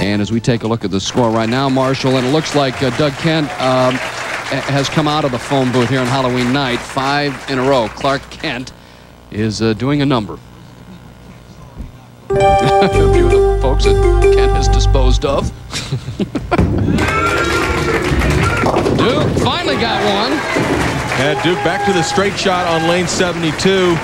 And as we take a look at the score right now, Marshall, and it looks like Doug Kent has come out of the phone booth here on Halloween night 5 in a row. Clark Kent is doing a number. A few of the folks that Kent has disposed of. Duke finally got one. And Duke back to the straight shot on lane 72.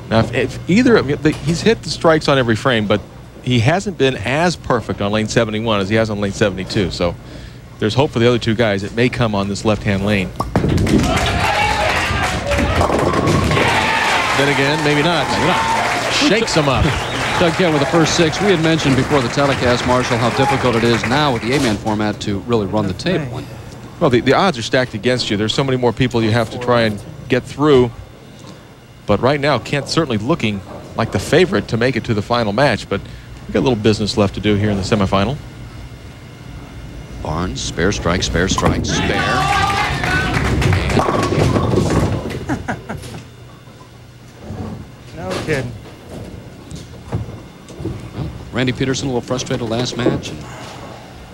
Now, if either of he's hit the strikes on every frame, but he hasn't been as perfect on lane 71 as he has on lane 72. So there's hope for the other two guys. It may come on this left-hand lane. Then again, maybe not. Maybe not. Shakes him up. Doug Kent with the first 6. We had mentioned before the telecast, Marshall, how difficult it is now with the 8-man format to really run the table. Well, the odds are stacked against you. There's so many more people you have to try and get through. But right now, Kent's certainly looking like the favorite to make it to the final match. But we've got a little business left to do here in the semifinal. Barnes, spare strike, spare strike, spare. No kidding. Well, Randy Peterson a little frustrated last match.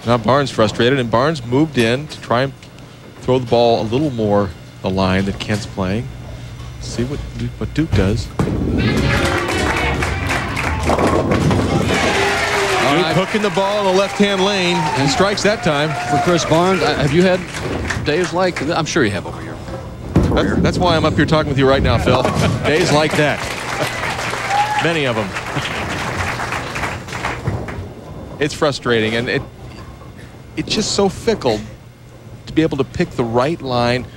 Now Barnes frustrated, and Barnes moved in to try and throw the ball a little more the line that Kent's playing. See what Duke does. Duke hooking the ball in the left-hand lane and strikes that time. For Chris Barnes, have you had days like, I'm sure you have over here. That's why I'm up here talking with you right now, Phil. Days like that. Many of them. It's frustrating, and it's just so fickle to be able to pick the right line,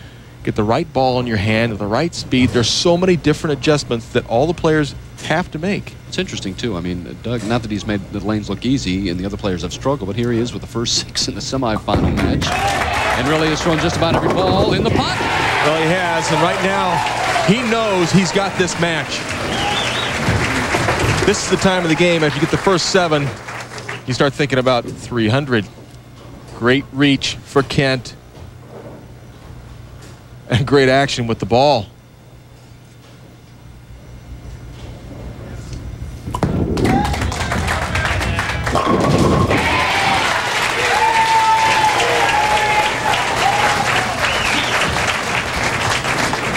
get the right ball in your hand at the right speed. There's so many different adjustments that all the players have to make. It's interesting, too. I mean, Doug, not that he's made the lanes look easy and the other players have struggled, but here he is with the first 6 in the semifinal match. And really has thrown just about every ball in the pot. Well, he has, and right now, he knows he's got this match. This is the time of the game. If you get the first 7, you start thinking about 300. Great reach for Kent. And great action with the ball.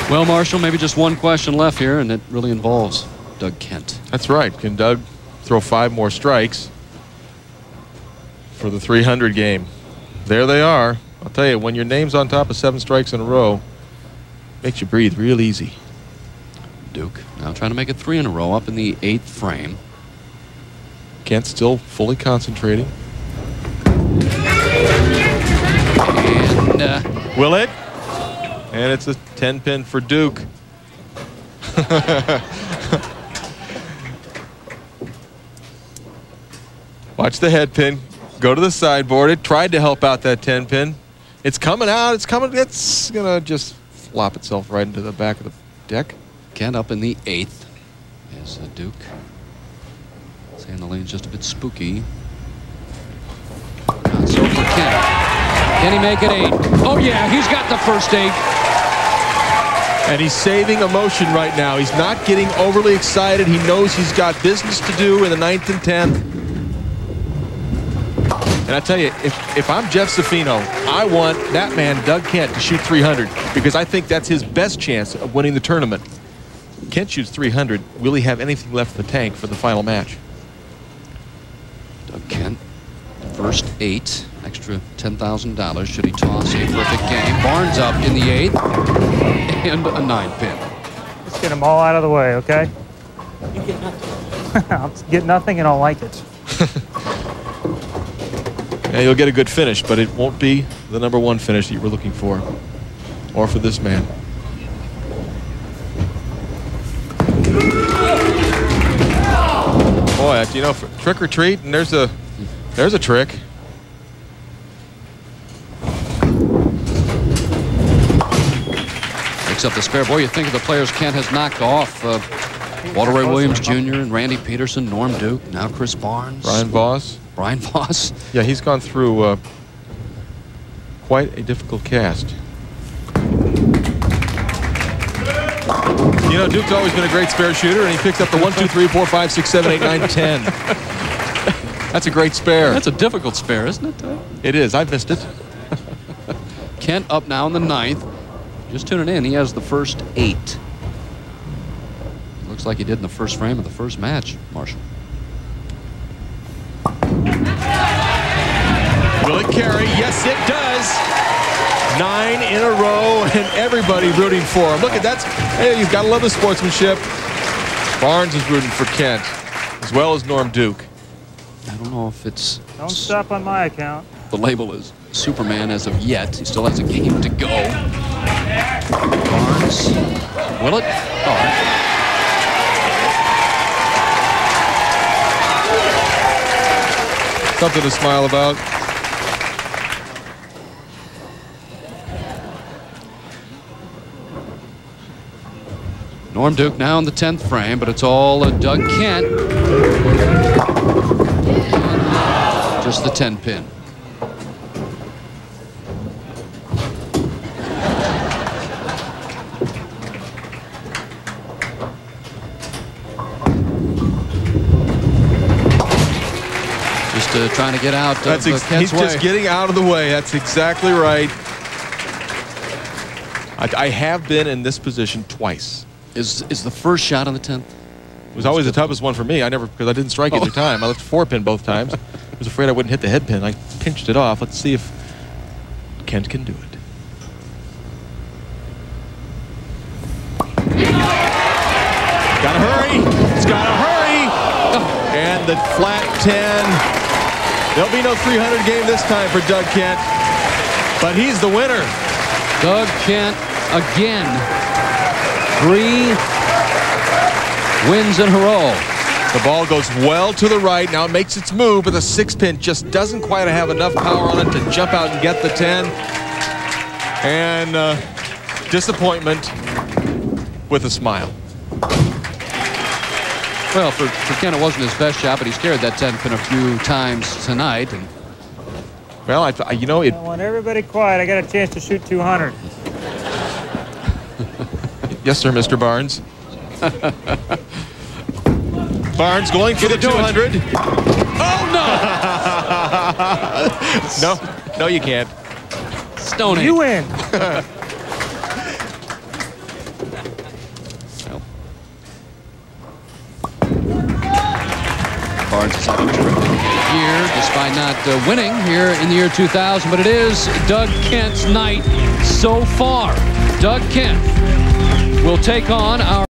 Well, Marshall, maybe just one question left here, and it really involves Doug Kent. That's right. Can Doug throw 5 more strikes for the 300 game? There they are. I'll tell you, when your name's on top of 7 strikes in a row, makes you breathe real easy. Duke now trying to make it 3 in a row up in the 8th frame. Kent still fully concentrating. And will it? And it's a 10-pin for Duke. Watch the head pin. Go to the sideboard. It tried to help out that 10-pin. It's coming out. It's coming. It's going to just flop itself right into the back of the deck. Kent up in the 8th. As Duke saying the lane's just a bit spooky. Not so for Kent. Can he make it 8? Oh, yeah, he's got the first 8. And he's saving emotion right now. He's not getting overly excited. He knows he's got business to do in the 9th and 10th. And I tell you, if I'm Jeff Safino, I want that man, Doug Kent, to shoot 300 because I think that's his best chance of winning the tournament. Kent shoots 300. Will he have anything left in the tank for the final match? Doug Kent, first 8, extra $10,000 should he toss a perfect game. Barnes up in the 8th and a 9-pin. Let's get them all out of the way, okay? You get nothing. I'll get nothing and I'll like it. Yeah, you'll get a good finish, but it won't be the #1 finish that you were looking for, or for this man. Boy, you know, for trick or treat, and there's a trick. Picks up the spare. Boy, you think of the players Kent has knocked off. Walter Ray Williams Jr. and Randy Peterson, Norm Duke, now Chris Barnes. Brian Voss. Brian Voss. Yeah, he's gone through quite a difficult cast. You know, Duke's always been a great spare shooter, and he picked up the 1, 2, 3, 4, 5, 6, 7, 8, 9, 10. That's a great spare. That's a difficult spare, isn't it? It is. I've missed it. Kent up now in the 9th. Just tuning in, he has the first 8. Looks like he did in the first frame of the first match, Marshall. Will it carry? Yes, it does. 9 in a row, and everybody rooting for him. Look at that. Hey, you've got to love the sportsmanship. Barnes is rooting for Kent, as well as Norm Duke. I don't know if it's... Don't stop on my account. The label is Superman as of yet. He still has a game to go. Barnes. Will it? Oh. Something to smile about. Norm Duke now in the 10th frame, but it's all Doug Kent. Just the 10 pin. Just trying to get out of Kent's He's way. just getting out of the way. That's exactly right. I have been in this position twice. Is the first shot on the 10th? It was always the toughest one for me. Because I didn't strike either time. I left 4-pin both times. I was afraid I wouldn't hit the head pin. I pinched it off. Let's see if Kent can do it. Gotta hurry. He's gotta hurry. And the flat 10. There'll be no 300 game this time for Doug Kent. But he's the winner. Doug Kent again. 3 wins in a row. The ball goes well to the right. Now it makes its move, but the 6-pin just doesn't quite have enough power on it to jump out and get the 10. And disappointment with a smile. Well, for Kent, it wasn't his best shot, but he's carried that 10 pin a few times tonight. And well, you know, I want everybody quiet. I got a chance to shoot 200. Yes, sir, Mr. Barnes. Barnes going for the 200. Oh, no. No, you can't. Stoney. You win. Barnes is having a terrific year, despite not winning here in the year 2000. But it is Doug Kent's night so far. Doug Kent will take on our